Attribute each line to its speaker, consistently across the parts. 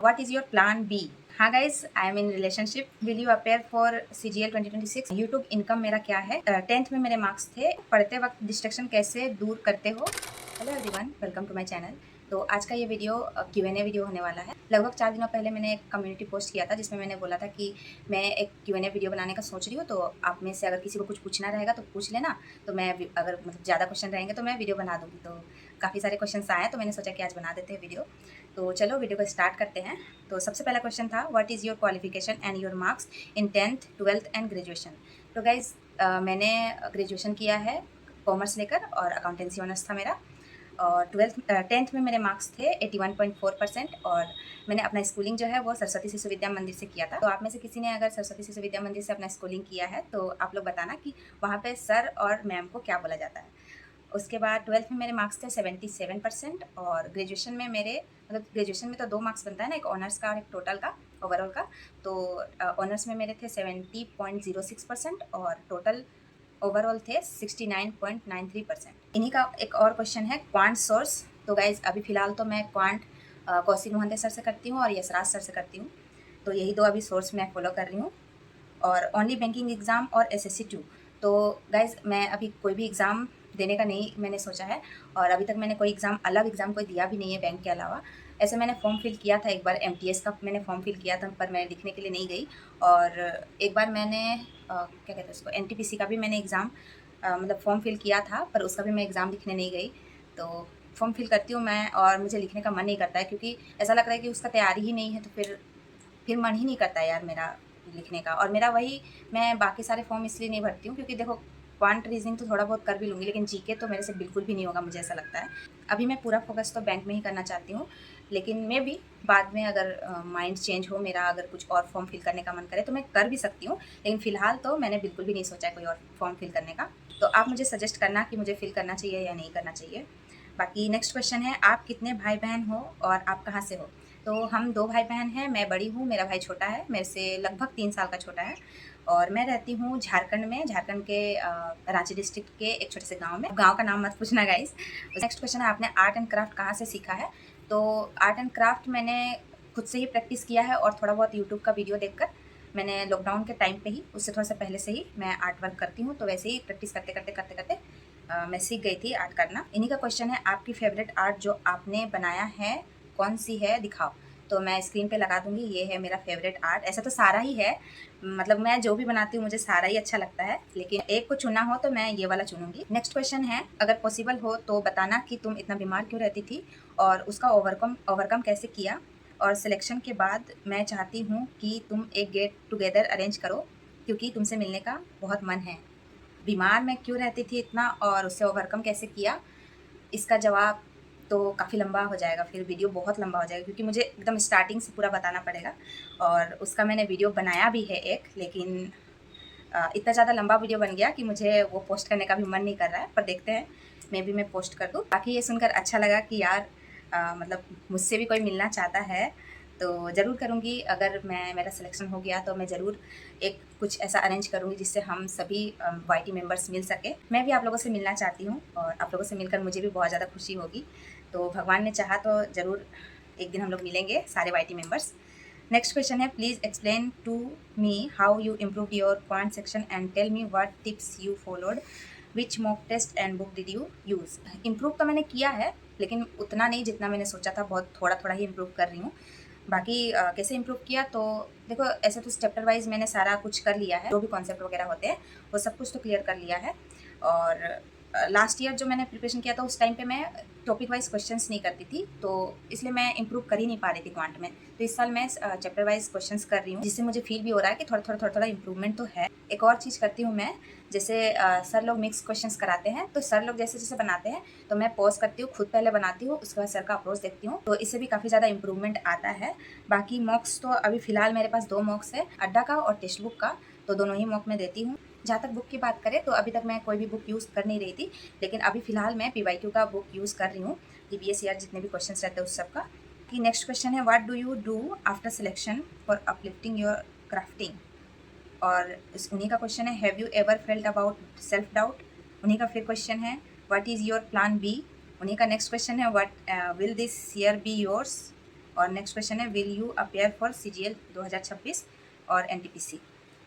Speaker 1: What is your plan B? हाँ guys, I am in relationship. Will you appear for CGL 2026? YouTube income मेरा क्या है? 10th में मेरे मार्क्स थे. पढ़ते वक्त डिस्ट्रक्शन कैसे दूर करते हो? Hello everyone, welcome to my channel. तो आज का ये वीडियो Q&A वीडियो होने वाला है. लगभग 4 दिनों पहले मैंने एक कम्युनिटी पोस्ट किया था जिसमें मैंने बोला था कि मैं एक Q&A वीडियो बनाने का सोच रही हूँ, तो आप में से अगर किसी को कुछ पूछना रहेगा तो पूछ लेना. तो मैं अगर मतलब ज़्यादा क्वेश्चन रहेंगे तो मैं वीडियो बना दूँगी. तो काफ़ी सारे क्वेश्चन आए तो मैंने सोचा कि आज बना देते हैं वीडियो. तो चलो वीडियो को स्टार्ट करते हैं. तो सबसे पहला क्वेश्चन था, what is your qualification and your marks in 10th 12th and graduation. तो गाइज मैंने ग्रेजुएशन किया है कॉमर्स लेकर और अकाउंटेंसी ऑनर्स था मेरा. और 10th में मेरे मार्क्स थे 81.4% और मैंने अपना स्कूलिंग जो है वो सरस्वती शिशु विद्या मंदिर से किया था. तो आप में से किसी ने अगर सरस्वती शिशु विद्या मंदिर से अपना स्कूलिंग किया है तो आप लोग बताना कि वहाँ पे सर और मैम को क्या बोला जाता है. उसके बाद 12th में मेरे मार्क्स थे 77% और ग्रेजुएशन में मेरे मतलब ग्रेजुएशन में तो 2 मार्क्स बनता है ना, एक ऑनर्स का और एक टोटल का ओवरऑल का. तो ऑनर्स में मेरे थे 70.06% और टोटल ओवरऑल थे 69.93%. इन्हीं का एक और क्वेश्चन है, क्वांट सोर्स. तो गाइज अभी फ़िलहाल तो मैं क्वांट कौशिक मोहंते सर से करती हूँ और यशराज सर से करती हूँ. तो यही 2 अभी सोर्स मैं फॉलो कर रही हूँ. और ओनली बैंकिंग एग्ज़ाम और SSC 2. तो गाइज़ मैं अभी कोई भी एग्ज़ाम देने का नहीं मैंने सोचा है और अभी तक मैंने कोई एग्ज़ाम अलग एग्ज़ाम कोई दिया भी नहीं है बैंक के अलावा. ऐसे मैंने फॉर्म फिल किया था एक बार, MTS का मैंने फॉर्म फिल किया था पर मैं लिखने के लिए नहीं गई. और एक बार मैंने क्या कहते हैं उसको, NTPC का भी मैंने एग्ज़ाम मतलब फॉर्म फिल किया था पर उसका भी मैं एग्ज़ाम लिखने नहीं गई. तो फॉर्म फिल करती हूँ मैं और मुझे लिखने का मन नहीं करता है क्योंकि ऐसा लग रहा है कि उसका तैयारी ही नहीं है, तो फिर मन ही नहीं करता है यार मेरा लिखने का. और मेरा वही, मैं बाकी सारे फॉर्म इसलिए नहीं भरती हूँ क्योंकि देखो क्वांट रीजनिंग तो थोड़ा बहुत कर भी लूँगी लेकिन जीके तो मेरे से बिल्कुल भी नहीं होगा, मुझे ऐसा लगता है. अभी मैं पूरा फोकस तो बैंक में ही करना चाहती हूँ, लेकिन मैं भी बाद में अगर माइंड चेंज हो मेरा, अगर कुछ और फॉर्म फिल करने का मन करे तो मैं कर भी सकती हूँ. लेकिन फ़िलहाल तो मैंने बिल्कुल भी नहीं सोचा है कोई और फॉर्म फिल करने का. तो आप मुझे सजेस्ट करना कि मुझे फिल करना चाहिए या नहीं करना चाहिए. बाकी नेक्स्ट क्वेश्चन है, आप कितने भाई बहन हो और आप कहाँ से हो? तो हम 2 भाई बहन हैं, मैं बड़ी हूँ, मेरा भाई छोटा है, मेरे से लगभग 3 साल का छोटा है. और मैं रहती हूँ झारखंड में, झारखंड के रांची डिस्ट्रिक्ट के एक छोटे से गाँव में. गाँव का नाम मत पूछना गाइज़. नेक्स्ट क्वेश्चन है, आपने आर्ट एंड क्राफ्ट कहाँ से सीखा है? तो आर्ट एंड क्राफ्ट मैंने खुद से ही प्रैक्टिस किया है और थोड़ा बहुत यूट्यूब का वीडियो देखकर. मैंने लॉकडाउन के टाइम पे ही, उससे थोड़ा सा पहले से ही मैं आर्ट वर्क करती हूँ, तो वैसे ही प्रैक्टिस करते मैं सीख गई थी आर्ट करना. इन्हीं का क्वेश्चन है, आपकी फेवरेट आर्ट जो आपने बनाया है कौन सी है, दिखाओ. तो मैं स्क्रीन पे लगा दूँगी, ये है मेरा फेवरेट आर्ट. ऐसा तो सारा ही है, मतलब मैं जो भी बनाती हूँ मुझे सारा ही अच्छा लगता है, लेकिन एक को चुना हो तो मैं ये वाला चुनूँगी. नेक्स्ट क्वेश्चन है, अगर पॉसिबल हो तो बताना कि तुम इतना बीमार क्यों रहती थी और उसका ओवरकम कैसे किया. और सिलेक्शन के बाद मैं चाहती हूँ कि तुम एक गेट टुगेदर अरेंज करो क्योंकि तुमसे मिलने का बहुत मन है. बीमार मैं क्यों रहती थी इतना और उससे ओवरकम कैसे किया, इसका जवाब तो काफ़ी लंबा हो जाएगा, फिर वीडियो बहुत लंबा हो जाएगा क्योंकि मुझे एकदम स्टार्टिंग से पूरा बताना पड़ेगा. और उसका मैंने वीडियो बनाया भी है एक, लेकिन इतना ज़्यादा लंबा वीडियो बन गया कि मुझे वो पोस्ट करने का भी मन नहीं कर रहा है, पर देखते हैं, मे बी मैं पोस्ट कर दूँ. बाकी ये सुनकर अच्छा लगा कि यार मतलब मुझसे भी कोई मिलना चाहता है, तो ज़रूर करूँगी. अगर मेरा सिलेक्शन हो गया तो मैं ज़रूर एक कुछ ऐसा अरेंज करूँगी जिससे हम सभी YT मेंबर्स मिल सकें. मैं भी आप लोगों से मिलना चाहती हूँ और आप लोगों से मिलकर मुझे भी बहुत ज़्यादा खुशी होगी. तो भगवान ने चाहा तो ज़रूर एक दिन हम लोग मिलेंगे सारे YT मेंबर्स. नेक्स्ट क्वेश्चन है, please explain to me how you improve your quant section and tell me what tips you followed, which mock test and book did you use. Improve तो मैंने किया है लेकिन उतना नहीं जितना मैंने सोचा था, बहुत थोड़ा थोड़ा ही इम्प्रूव कर रही हूँ. बाकी कैसे इम्प्रूव किया, तो देखो ऐसे तो चैप्टर वाइज मैंने सारा कुछ कर लिया है, जो भी कॉन्सेप्ट वगैरह होते हैं वो सब कुछ तो क्लियर कर लिया है. और लास्ट ईयर जो मैंने प्रिपरेशन किया था उस टाइम पे मैं टॉपिक वाइज क्वेश्चंस नहीं करती थी, तो इसलिए मैं इंप्रूव कर ही नहीं पा रही थी क्वांट में. तो इस साल मैं चैप्टर वाइज क्वेश्चंस कर रही हूँ जिससे मुझे फील भी हो रहा है कि थोड़ा इंप्रूवमेंट तो है. एक और चीज़ करती हूँ मैं, जैसे सर लोग मिक्स क्वेश्चंस कराते हैं तो सर लोग जैसे जैसे बनाते हैं तो मैं पॉज करती हूँ, खुद पहले बनाती हूँ, उसके बाद सर का अप्रोच देखती हूँ, तो इससे भी काफ़ी ज़्यादा इंप्रूवमेंट आता है. बाकी मॉक्स तो अभी फ़िलहाल मेरे पास 2 मॉक्स है, अड्डा का और टेक्स्ट बुक का, तो दोनों ही मॉक मैं देती हूँ. जहाँ तक बुक की बात करें तो अभी तक मैं कोई भी बुक यूज़ कर नहीं रही थी, लेकिन अभी फ़िलहाल मैं PYQ का बुक यूज़ कर रही हूँ, DBS ईयर जितने भी क्वेश्चन रहते हैं उस सब का. कि नेक्स्ट क्वेश्चन है, what do you do after selection for uplifting your crafting. और उन्हीं का क्वेश्चन है, have you ever felt about self doubt. उन्हीं का फिर क्वेश्चन है, what is your plan B. उन्हीं का नेक्स्ट क्वेश्चन है, what will this year be yours. और नेक्स्ट क्वेश्चन है will you appear for CGL 2026 और NTPC।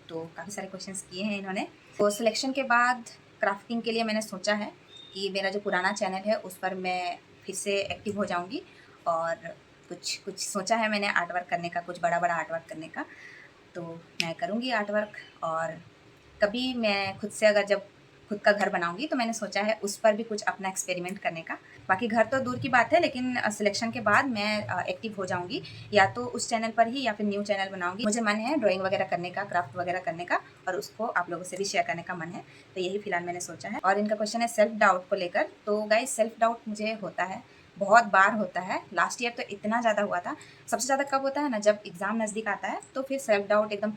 Speaker 1: तो काफ़ी सारे क्वेश्चंस किए हैं इन्होंने। तो सिलेक्शन के बाद क्राफ्टिंग के लिए मैंने सोचा है कि मेरा जो पुराना चैनल है उस पर मैं फिर से एक्टिव हो जाऊंगी और कुछ कुछ सोचा है मैंने आर्ट वर्क करने का, कुछ बड़ा बड़ा आर्ट वर्क करने का। तो मैं करूँगी आर्ट वर्क, और कभी मैं खुद से अगर जब खुद का घर बनाऊंगी तो मैंने सोचा है उस पर भी कुछ अपना एक्सपेरिमेंट करने का। बाकी घर तो दूर की बात है, लेकिन सिलेक्शन के बाद मैं एक्टिव हो जाऊंगी, या तो उस चैनल पर ही या फिर न्यू चैनल बनाऊंगी। मुझे मन है ड्राइंग वगैरह करने का, क्राफ्ट वगैरह करने का, और उसको आप लोगों से भी शेयर करने का मन है। तो यही फिलहाल मैंने सोचा है। और इनका क्वेश्चन है सेल्फ डाउट को लेकर। तो गाइस, सेल्फ डाउट मुझे होता है, बहुत बार होता है। लास्ट ईयर तो इतना ज़्यादा हुआ था। सबसे ज़्यादा कब होता है ना, जब एग्ज़ाम नज़दीक आता है तो फिर सेल्फ डाउट एकदम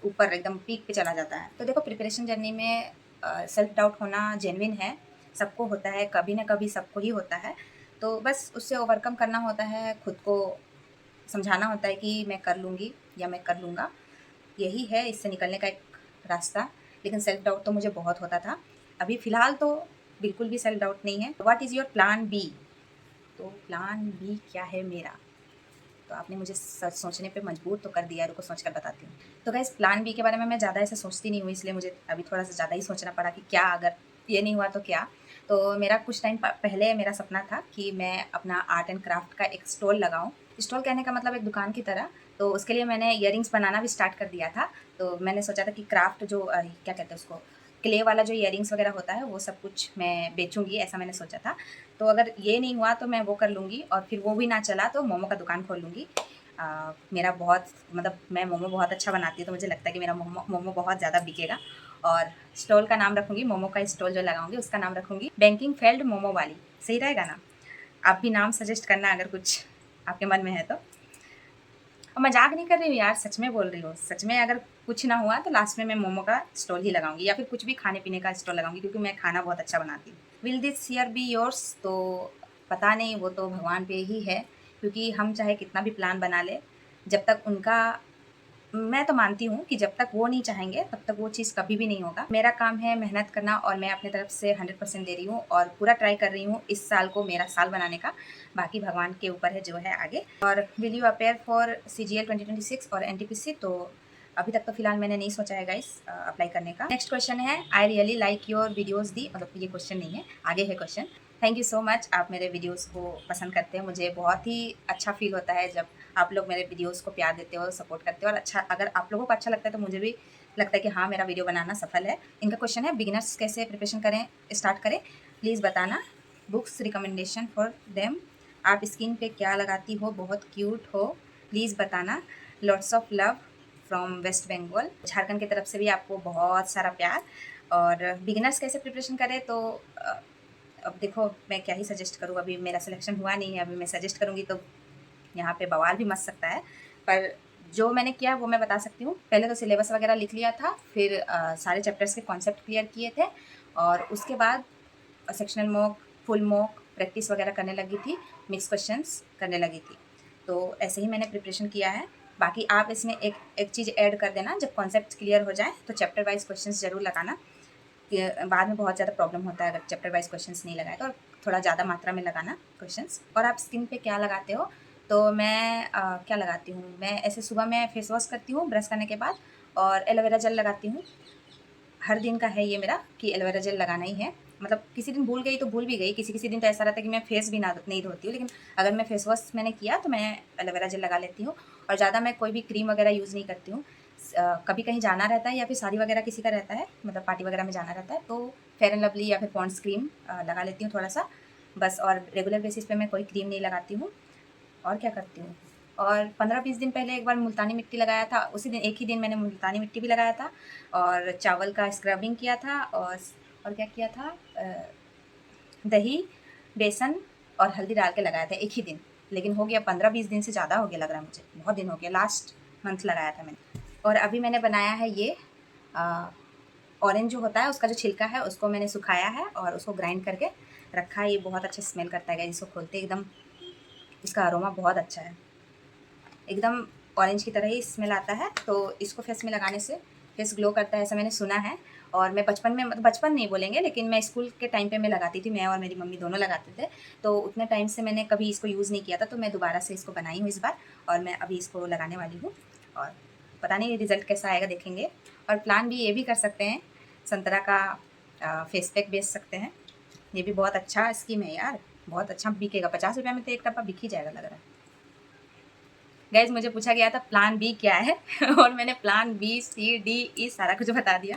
Speaker 1: ऊपर, एकदम पीक पे चला जाता है। तो देखो, प्रिपरेशन जर्नी में सेल्फ डाउट होना जेन्युइन है, सबको होता है, कभी ना कभी सबको ही होता है। तो बस उससे ओवरकम करना होता है, खुद को समझाना होता है कि मैं कर लूँगी या मैं कर लूँगा। यही है इससे निकलने का एक रास्ता। लेकिन सेल्फ डाउट तो मुझे बहुत होता था। अभी फ़िलहाल तो बिल्कुल भी सेल्फ डाउट नहीं है। What is your plan B? तो प्लान बी क्या है मेरा? तो आपने मुझे सोचने पे मजबूर तो कर दिया। रुको, सोच कर बताती हूँ। तो गाइस, प्लान बी के बारे में मैं ज़्यादा ऐसे सोचती नहीं हूँ, इसलिए मुझे अभी थोड़ा सा ज़्यादा ही सोचना पड़ा कि क्या अगर ये नहीं हुआ तो क्या। तो मेरा कुछ टाइम पहले मेरा सपना था कि मैं अपना आर्ट एंड क्राफ्ट का एक स्टॉल लगाऊँ। स्टॉल कहने का मतलब एक दुकान की तरह। तो उसके लिए मैंने ईयरिंग्स बनाना भी स्टार्ट कर दिया था। तो मैंने सोचा था कि क्राफ्ट जो क्या कहते हैं उसको, क्ले वाला जो ईयरिंग्स वगैरह होता है वो सब कुछ मैं बेचूँगी, ऐसा मैंने सोचा था। तो अगर ये नहीं हुआ तो मैं वो कर लूँगी, और फिर वो भी ना चला तो मोमो का दुकान खोल लूँगी। मेरा बहुत, मतलब मैं मोमो बहुत अच्छा बनाती हूँ, तो मुझे लगता है कि मेरा मोमो बहुत ज़्यादा बिकेगा। और स्टॉल का नाम रखूँगी, मोमो का स्टॉल जो लगाऊँगी उसका नाम रखूँगी बैंकिंग फेल्ड मोमो वाली। सही रहेगा ना? आप भी नाम सजेस्ट करना अगर कुछ आपके मन में है तो। और मजाक नहीं कर रही हूँ यार, सच में बोल रही हूँ। सच में अगर कुछ ना हुआ तो लास्ट में मैं मोमो का स्टॉल ही लगाऊंगी, या फिर कुछ भी खाने पीने का स्टॉल लगाऊंगी, क्योंकि मैं खाना बहुत अच्छा बनाती हूँ। Will this year be yours? तो पता नहीं, वो तो भगवान पे ही है। क्योंकि हम चाहे कितना भी प्लान बना ले, जब तक उनका, मैं तो मानती हूँ कि जब तक वो नहीं चाहेंगे तब तक वो चीज़ कभी भी नहीं होगा। मेरा काम है मेहनत करना, और मैं अपने तरफ से 100% दे रही हूँ और पूरा ट्राई कर रही हूँ इस साल को मेरा साल बनाने का। बाकी भगवान के ऊपर है जो है आगे। और will you appear for CGL 2026 और NTPC? तो अभी तक तो फिलहाल मैंने नहीं सोचा है गाइस अप्लाई करने का। नेक्स्ट क्वेश्चन है I really like your videos the, मतलब ये क्वेश्चन नहीं है, आगे है question. Thank you so much, आप मेरे वीडियोज़ को पसंद करते हैं। मुझे बहुत ही अच्छा फील होता है जब आप लोग मेरे वीडियोस को प्यार देते हो, सपोर्ट करते हो, और अच्छा, अगर आप लोगों को अच्छा लगता है तो मुझे भी लगता है कि हाँ, मेरा वीडियो बनाना सफल है। इनका क्वेश्चन है बिगिनर्स कैसे प्रिपरेशन करें, स्टार्ट करें, प्लीज़ बताना। Books recommendation for them. आप स्किन पे क्या लगाती हो, बहुत क्यूट हो, प्लीज़ बताना। Lots of love from West Bengal. Jharkhand की तरफ से भी आपको बहुत सारा प्यार। और बिगिनर्स कैसे प्रिपरेशन करें, तो अब देखो मैं क्या ही सजेस्ट करूँ, अभी मेरा सिलेक्शन हुआ नहीं है। अभी मैं सजेस्ट करूँगी तो यहाँ पे बवाल भी मच सकता है, पर जो मैंने किया वो मैं बता सकती हूँ। पहले तो सिलेबस वगैरह लिख लिया था, फिर सारे चैप्टर्स के कॉन्सेप्ट क्लियर किए थे, और उसके बाद sectional mock, full mock practice वगैरह करने लगी थी, मिक्स क्वेश्चंस करने लगी थी। तो ऐसे ही मैंने प्रिपरेशन किया है। बाकी आप इसमें एक एक चीज़ ऐड कर देना, जब कॉन्सेप्ट क्लियर हो जाए तो चैप्टर वाइज क्वेश्चंस ज़रूर लगाना। कि बाद में बहुत ज़्यादा प्रॉब्लम होता है अगर चैप्टर वाइज क्वेश्चंस नहीं लगाए, तो थोड़ा ज़्यादा मात्रा में लगाना क्वेश्चंस। और आप स्किन पे क्या लगाते हो? तो मैं क्या लगाती हूँ, मैं ऐसे सुबह में फेस वॉश करती हूँ ब्रश करने के बाद, और एलोवेरा जेल लगाती हूँ। हर दिन का है ये मेरा कि एलोवेरा जेल लगाना ही है। मतलब किसी दिन भूल गई तो भूल भी गई, किसी किसी दिन तो ऐसा रहता है कि मैं फेस भी ना नहीं धोती हूँ, लेकिन अगर मैं फेस वॉश मैंने किया तो मैं एलोवेरा जेल लगा लेती हूँ। और ज़्यादा मैं कोई भी क्रीम वगैरह यूज़ नहीं करती हूँ। कभी कहीं जाना रहता है या फिर शादी वगैरह किसी का रहता है, मतलब पार्टी वगैरह में जाना रहता है, तो फेयर एंड लवली या फिर पॉन्ड्स क्रीम लगा लेती हूँ थोड़ा सा बस। और रेगुलर बेसिस पे मैं कोई क्रीम नहीं लगाती हूँ। और क्या करती हूँ, और 15-20 दिन पहले एक बार मुल्तानी मिट्टी लगाया था, उसी दिन एक ही दिन मैंने मुल्तानी मिट्टी भी लगाया था, और चावल का स्क्रबिंग किया था, और क्या किया था, दही, बेसन और हल्दी डाल के लगाया था एक ही दिन। लेकिन हो गया 15-20 दिन से ज़्यादा हो गया लग रहा है मुझे, बहुत दिन हो गया, लास्ट मंथ लगाया था मैंने। और अभी मैंने बनाया है ये ऑरेंज जो होता है उसका जो छिलका है उसको मैंने सुखाया है और उसको ग्राइंड करके रखा है। ये बहुत अच्छा स्मेल करता है, इसको खोलते एकदम इसका अरोमा बहुत अच्छा है, एकदम ऑरेंज की तरह ही स्मेल आता है। तो इसको फेस में लगाने से फेस ग्लो करता है, ऐसा मैंने सुना है। और मैं बचपन में, मतलब बचपन नहीं बोलेंगे, लेकिन मैं स्कूल के टाइम पे मैं लगाती थी, मैं और मेरी मम्मी दोनों लगाते थे। तो उतने टाइम से मैंने कभी इसको यूज़ नहीं किया था, तो मैं दोबारा से इसको बनाई हूँ इस बार, और मैं अभी इसको लगाने वाली हूँ। और पता नहीं रिज़ल्ट कैसा आएगा, देखेंगे। और प्लान भी ये भी कर सकते हैं, संतरा का फेस पैक बेच सकते हैं। ये भी बहुत अच्छा स्कीम है यार, बहुत अच्छा बिकेगा। 50 रुपये में तो एक डब्बा बिक ही जाएगा लग रहा है। गाइज मुझे पूछा गया था प्लान बी क्या है और मैंने plan B C D E सारा कुछ बता दिया।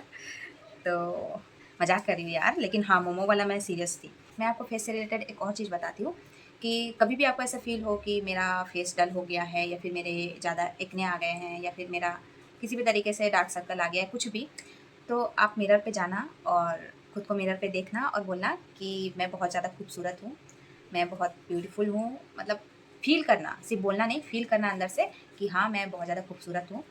Speaker 1: तो मजाक कर रही हूँ यार, लेकिन हाँ मोमो वाला मैं सीरियस थी। मैं आपको फेस से रिलेटेड एक और चीज़ बताती हूँ कि कभी भी आपको ऐसा फील हो कि मेरा फेस डल हो गया है, या फिर मेरे ज़्यादा एक्ने आ गए हैं, या फिर मेरा किसी भी तरीके से डार्क सर्कल आ गया है, कुछ भी, तो आप मिरर पे जाना और खुद को मिरर पे देखना और बोलना कि मैं बहुत ज़्यादा खूबसूरत हूँ, मैं बहुत ब्यूटीफुल हूँ। मतलब फ़ील करना, सिर्फ बोलना नहीं, फ़ील करना अंदर से कि हाँ मैं बहुत ज़्यादा खूबसूरत हूँ।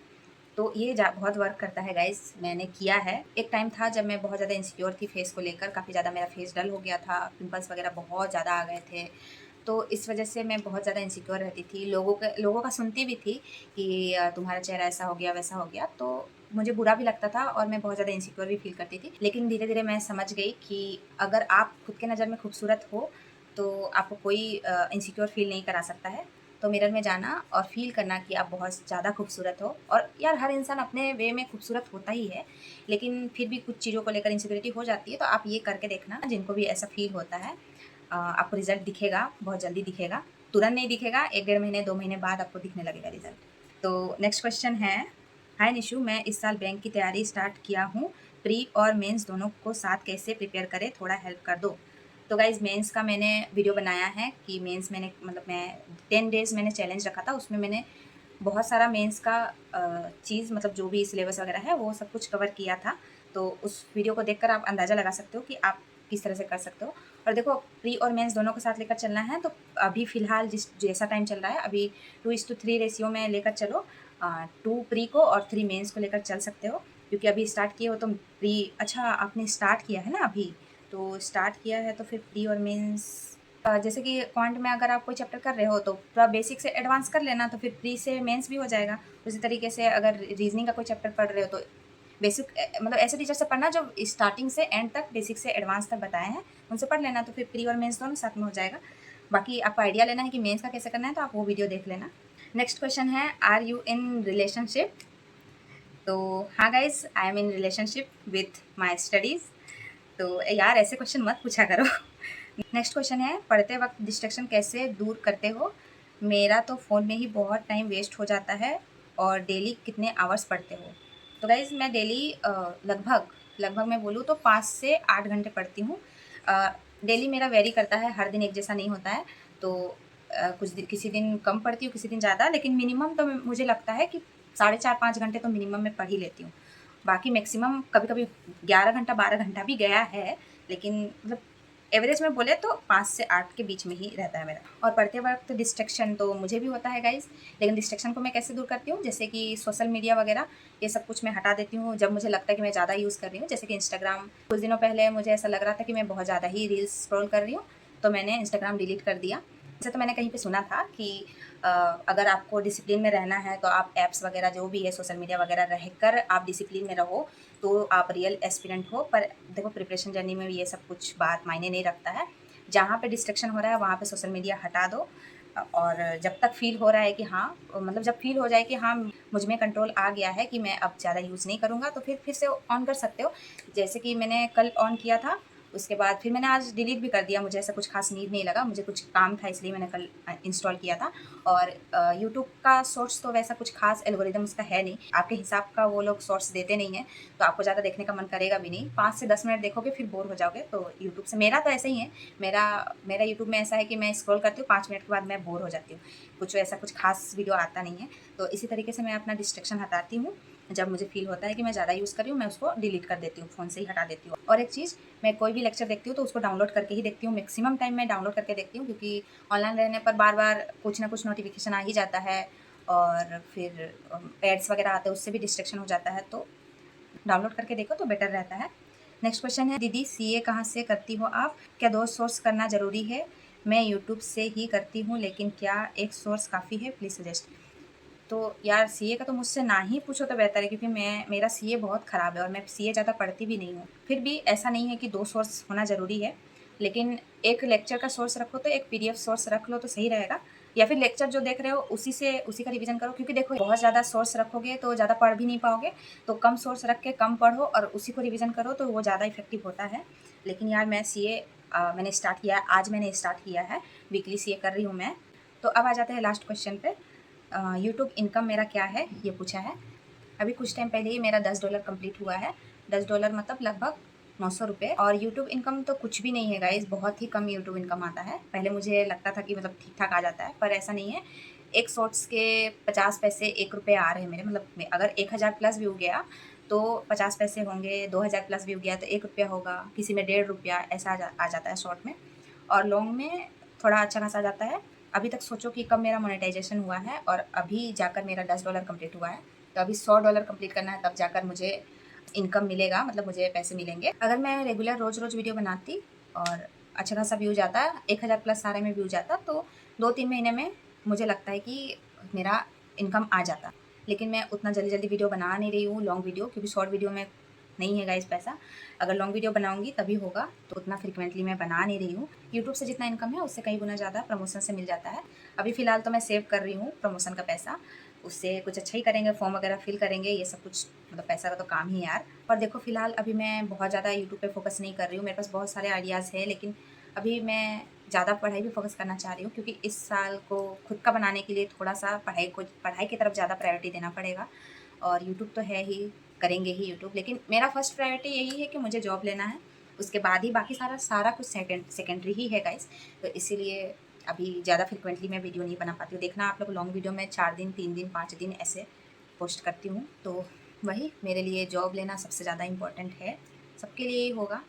Speaker 1: तो ये बहुत वर्क करता है गाइज़, मैंने किया है। एक टाइम था जब मैं बहुत ज़्यादा इनसिक्योर थी फेस को लेकर, काफ़ी ज़्यादा मेरा फेस डल हो गया था, पिंपल्स वगैरह बहुत ज़्यादा आ गए थे। तो इस वजह से मैं बहुत ज़्यादा इनसिक्योर रहती थी, लोगों का सुनती भी थी कि तुम्हारा चेहरा ऐसा हो गया, वैसा हो गया। तो मुझे बुरा भी लगता था और मैं बहुत ज़्यादा इनसिक्योर भी फ़ील करती थी। लेकिन धीरे-धीरे मैं समझ गई कि अगर आप खुद के नज़र में खूबसूरत हो, तो आपको कोई इनसिक्योर फ़ील नहीं करा सकता है। तो मिरर में जाना और फ़ील करना कि आप बहुत ज़्यादा खूबसूरत हो। और यार हर इंसान अपने वे में खूबसूरत होता ही है, लेकिन फिर भी कुछ चीज़ों को लेकर इनसिक्योरिटी हो जाती है। तो आप ये करके देखना, जिनको भी ऐसा फ़ील होता है, आपको रिज़ल्ट दिखेगा, बहुत जल्दी दिखेगा। तुरंत नहीं दिखेगा, 1 डेढ़ महीने 2 महीने बाद आपको दिखने लगेगा रिज़ल्ट। तो नेक्स्ट क्वेश्चन है, हाय निशु, मैं इस साल बैंक की तैयारी स्टार्ट किया हूँ, प्री और मेंस दोनों को साथ कैसे प्रिपेयर करें, थोड़ा हेल्प कर दो। तो गाइज़ मेंस का मैंने वीडियो बनाया है कि मेंस मैंने, मतलब मैं 10 डेज़ मैंने चैलेंज रखा था, उसमें मैंने बहुत सारा मेंस का चीज़, मतलब जो भी सिलेबस वगैरह है वो सब कुछ कवर किया था। तो उस वीडियो को देखकर आप अंदाज़ा लगा सकते हो कि आप किस तरह से कर सकते हो। और देखो प्री और मेंस दोनों को साथ लेकर चलना है, तो अभी फ़िलहाल जैसा टाइम चल रहा है, अभी 2:3 रेशियो में लेकर चलो। 2 प्री को और 3 मेंस को लेकर चल सकते हो, क्योंकि अभी स्टार्ट किए हो तो प्री, अच्छा आपने स्टार्ट किया है ना अभी, तो स्टार्ट किया है तो फिर प्री और मेंस, जैसे कि क्वांट में अगर आप कोई चैप्टर कर रहे हो तो पूरा बेसिक से एडवांस कर लेना, तो फिर प्री से मेंस भी हो जाएगा। उसी तरीके से अगर रीजनिंग का कोई चैप्टर पढ़ रहे हो तो बेसिक, मतलब ऐसे टीचर से पढ़ना जो स्टार्टिंग से एंड तक, बेसिक से एडवांस तक बताए हैं, उनसे पढ़ लेना, तो फिर प्री और मेंस दोनों साथ में हो जाएगा। बाकी आपको आइडिया लेना है कि मेंस का कैसे करना है, तो आप वो वीडियो देख लेना। नेक्स्ट क्वेश्चन है, आर यू इन रिलेशनशिप? तो हाँ guys, I am in relationship with my studies. तो यार ऐसे क्वेश्चन मत पूछा करो। नेक्स्ट क्वेश्चन है, पढ़ते वक्त डिस्ट्रैक्शन कैसे दूर करते हो? मेरा तो फ़ोन में ही बहुत टाइम वेस्ट हो जाता है। और डेली कितने आवर्स पढ़ते हो? तो गाइज़ मैं डेली लगभग लगभग मैं बोलूँ तो 5 से 8 घंटे पढ़ती हूँ। डेली मेरा वेरी करता है, हर दिन एक जैसा नहीं होता है। तो कुछ दिन, किसी दिन कम पढ़ती हूँ, किसी दिन ज़्यादा, लेकिन मिनिमम तो मुझे लगता है कि 4.5-5 घंटे तो मिनिमम मैं पढ़ ही लेती हूँ। बाकी मैक्सिमम कभी-कभी 11 घंटा 12 घंटा भी गया है, लेकिन मतलब एवरेज में बोले तो 5 से 8 के बीच में ही रहता है मेरा। और पढ़ते वक़्त डिस्ट्रैक्शन तो मुझे भी होता है गाइज़, लेकिन डिस्ट्रैक्शन को मैं कैसे दूर करती हूँ, जैसे कि सोशल मीडिया वगैरह, ये सब कुछ मैं हटा देती हूँ जब मुझे लगता है कि मैं ज़्यादा यूज़ कर रही हूँ। जैसे कि इंस्टाग्राम, कुछ दिनों पहले मुझे ऐसा लग रहा था कि मैं बहुत ज़्यादा ही रील्स स्क्रॉल कर रही हूँ, तो मैंने इंस्टाग्राम डिलीट कर दिया। वैसे तो मैंने कहीं पे सुना था कि अ, अगर आपको डिसिप्लिन में रहना है तो आप ऐप्स वगैरह जो भी है सोशल मीडिया वगैरह रहकर आप डिसिप्लिन में रहो, तो आप रियल एस्पिरेंट हो। पर देखो प्रिपरेशन जर्नी में भी ये सब कुछ बात मायने नहीं रखता है। जहाँ पे डिस्ट्रैक्शन हो रहा है वहाँ पे सोशल मीडिया हटा दो। और जब तक फ़ील हो रहा है कि हाँ, मतलब जब फ़ील हो जाए कि हाँ मुझ में कंट्रोल आ गया है कि मैं अब ज़्यादा यूज़ नहीं करूँगा, तो फिर से ऑन कर सकते हो। जैसे कि मैंने कल ऑन किया था, उसके बाद फिर मैंने आज डिलीट भी कर दिया। मुझे ऐसा कुछ ख़ास नीड नहीं लगा, मुझे कुछ काम था इसलिए मैंने कल इंस्टॉल किया था। और यूट्यूब का सोर्स तो वैसा कुछ ख़ास एल्गोरिदम उसका है नहीं, आपके हिसाब का वो लोग सोर्स देते नहीं हैं, तो आपको ज़्यादा देखने का मन करेगा भी नहीं। 5 से 10 मिनट देखोगे फिर बोर हो जाओगे। तो यूट्यूब से मेरा तो ऐसा ही है, मेरा मेरा यूट्यूब में ऐसा है कि मैं स्क्रॉल करती हूँ, 5 मिनट के बाद मैं बोर हो जाती हूँ, कुछ ऐसा कुछ ख़ास वीडियो आता नहीं है। तो इसी तरीके से मैं अपना डिस्ट्रैक्शन हटाती हूँ। जब मुझे फ़ील होता है कि मैं ज़्यादा यूज़ कर रही हूँ, मैं उसको डिलीट कर देती हूँ, फ़ोन से ही हटा देती हूँ। और एक चीज़, मैं कोई भी लेक्चर देखती हूँ तो उसको डाउनलोड करके ही देखती हूँ, मैक्सिमम टाइम मैं डाउनलोड करके देखती हूँ, क्योंकि ऑनलाइन रहने पर बार-बार कुछ ना कुछ नोटिफ़िकेशन आ ही जाता है, और फिर एड्स वगैरह आते हैं, उससे भी डिस्ट्रैक्शन हो जाता है। तो डाउनलोड करके देखो तो बेटर रहता है। नेक्स्ट क्वेश्चन है, दीदी सीए कहाँ से करती हो आप? क्या 2 सोर्स करना ज़रूरी है? मैं यूट्यूब से ही करती हूँ, लेकिन क्या एक सोर्स काफ़ी है? Please suggest. तो यार सीए का तो मुझसे ना ही पूछो तो बेहतर है, क्योंकि मेरा सीए बहुत ख़राब है और मैं सीए ज़्यादा पढ़ती भी नहीं हूँ। फिर भी ऐसा नहीं है कि 2 सोर्स होना ज़रूरी है, लेकिन एक लेक्चर का सोर्स रखो तो एक पीडीएफ सोर्स रख लो तो सही रहेगा, या फिर लेक्चर जो देख रहे हो उसी का रिवीजन करो। क्योंकि देखो बहुत ज़्यादा सोर्स रखोगे तो ज़्यादा पढ़ भी नहीं पाओगे, तो कम सोर्स रख के कम पढ़ो और उसी को रिवीजन करो तो वो ज़्यादा इफेक्टिव होता है। लेकिन यार मैं सीए मैंने स्टार्ट किया है, आज मैंने स्टार्ट किया है, वीकली सीए कर रही हूँ मैं। तो अब आ जाते हैं लास्ट क्वेश्चन पे। यूट्यूब इनकम मेरा क्या है ये पूछा है। अभी कुछ टाइम पहले ही मेरा $10 कंप्लीट हुआ है। $10 मतलब लगभग 900 रुपये। और यूट्यूब इनकम तो कुछ भी नहीं है गाइज़, बहुत ही कम यूट्यूब इनकम आता है। पहले मुझे लगता था कि मतलब ठीक-ठाक आ जाता है, पर ऐसा नहीं है। एक शॉर्ट्स के 50 पैसे, ₹1 आ रहे हैं मेरे, मतलब अगर 1000 प्लस व्यू गया तो 50 पैसे होंगे, 2000 प्लस व्यू गया तो ₹1 होगा, किसी में ₹1.5 ऐसा आ जाता है शॉर्ट में। और लॉन्ग में थोड़ा अच्छा खासा आ जाता है। अभी तक सोचो कि कब मेरा मोनेटाइजेशन हुआ है और अभी जाकर मेरा $10 कंप्लीट हुआ है। तो अभी $100 कंप्लीट करना है, तब जाकर मुझे इनकम मिलेगा, मतलब मुझे पैसे मिलेंगे। अगर मैं रेगुलर रोज़-रोज़ वीडियो बनाती और अच्छा खासा व्यू जाता, 1000 प्लस सारे में व्यू जाता, तो 2-3 महीने में मुझे लगता है कि मेरा इनकम आ जाता। लेकिन मैं उतना जल्दी-जल्दी वीडियो बना नहीं रही हूँ, लॉन्ग वीडियो, क्योंकि शॉर्ट वीडियो में नहीं है गाइज़ पैसा। अगर लॉन्ग वीडियो बनाऊँगी तभी होगा, तो उतना फ्रीक्वेंटली मैं बना नहीं रही हूँ। यूट्यूब से जितना इनकम है उससे कई गुना ज़्यादा प्रमोशन से मिल जाता है। अभी फ़िलहाल तो मैं सेव कर रही हूँ प्रमोशन का पैसा, उससे कुछ अच्छा ही करेंगे, फॉर्म वगैरह फिल करेंगे, ये सब कुछ मतलब पैसा का तो काम ही है यार। और देखो फ़िलहाल अभी मैं बहुत ज़्यादा यूट्यूब पे फ़ोकस नहीं कर रही हूँ, मेरे पास बहुत सारे आइडियाज़ हैं, लेकिन अभी मैं ज़्यादा पढ़ाई पे फ़ोकस करना चाह रही हूँ, क्योंकि इस साल को खुद का बनाने के लिए थोड़ा-सा पढ़ाई की तरफ ज़्यादा प्रायोरिटी देना पड़ेगा। और यूट्यूब तो है ही, करेंगे ही यूट्यूब, लेकिन मेरा फर्स्ट प्रायोरिटी यही है कि मुझे जॉब लेना है, उसके बाद ही बाकी सारा सारा कुछ सेकेंडरी ही है गाइज़। तो इसीलिए अभी ज़्यादा फ्रीक्वेंटली मैं वीडियो नहीं बना पाती हूँ। देखना आप लोग लॉन्ग वीडियो में 4 दिन, 3 दिन, 5 दिन ऐसे पोस्ट करती हूँ। तो वही मेरे लिए जॉब लेना सबसे ज़्यादा इम्पोर्टेंट है, सबके लिए ही होगा।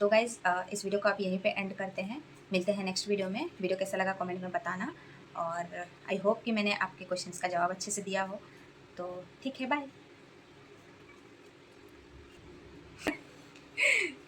Speaker 1: तो गाइज़ इस वीडियो को आप यहीं पे एंड करते हैं। मिलते हैं नेक्स्ट वीडियो में। वीडियो कैसा लगा कमेंट में बताना, और आई होप कि मैंने आपके क्वेश्चंस का जवाब अच्छे से दिया हो। तो ठीक है, बाय।